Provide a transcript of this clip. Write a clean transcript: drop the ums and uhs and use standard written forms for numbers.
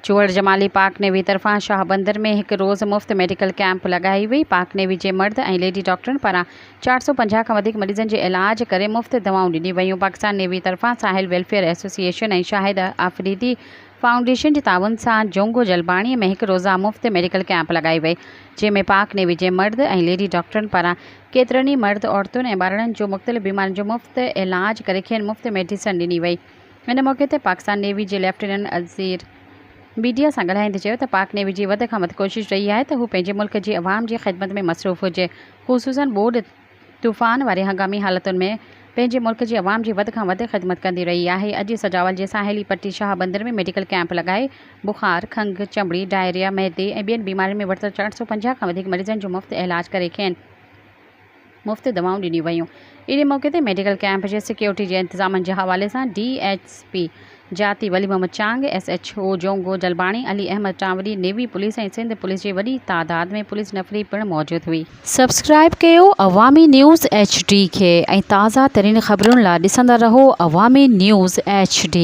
चूहड़ जमाली पाक नेवी तरफ़ां शाहबंदर में एक रोज़ मुफ़्त मेडिकल कैंप लगाई हुई। पाक नेवी जे मर्द ऐं लेडी डॉक्टरनि पारां 450 खां वधीक मरीज़नि जे इलाज करे मुफ़्त दवाऊं ॾिनी वयूं। पाकिस्तान नेवी तरफ़ां साहिल वेलफेयर एसोसिएशन ऐं शाहिद आफरीदी फाउंडेशन जे ताउन सां जोंगो जलबाणीअ में एक रोज़ा मुफ़्त मेडिकल कैंप लगाई वई, जंहिंमें पाक नेवी जे मर्द ऐं लेडी डॉक्टरनि पारां केतिरनि ई मर्द औरतुनि ऐं ॿारनि जो मुख़्तलिफ़ बीमारियुनि जो मुफ़्त इलाज करे खेनि मुफ़्त मेडिसन ॾिनी वई। हिन मौक़े ते पाकिस्तान नेवी जे लेफ्टिनेंट अज़ीर मीडिया सां ॻाल्हाईंदे चयो त पाक नेवी जी वध खां वधि कोशिश रही आहे त हू पंहिंजे मुल्क जी अवाम जी ख़िदमत में मसरूफ़ हुजे, ख़ुसूसन ॿोॾि तूफ़ान वारे हंगामी हालतुनि में पंहिंजे मुल्क जी अवाम जी वध खां वधि ख़िदमत कंदी रही आहे। अॼु सजावल जे साहेली पट्टी शाहबंदर में मेडिकल कैंप लॻाए बुखार, खंघि, चमड़ी, डायरिया, मैदे ऐं ॿियनि बीमारियुनि में वरितल 450 खां वधीक मरीज़नि जो मुफ़्त इलाज करे खेनि मुफ़्त दवाऊं ॾिनियूं वयूं। इन मौक़े ते मेडिकल कैंप जे सिक्योरिटी जे इंतज़ामनि जे हवाले सां DHP Jati Wali Mohammad Chang, SHO Jongo Jalbani, Ali Ahmed Tanwari, navy police ऐं सिंध पुलिस जी वॾी तादाद में पुलिस नफ़री पिणु मौजूद हुई। सब्सक्राइब कयो अवामी न्यूज़ HD खे ऐं ताज़ा तरीन ख़बरुनि लाइ ॾिसंदा रहो अवामी न्यूज़ HD।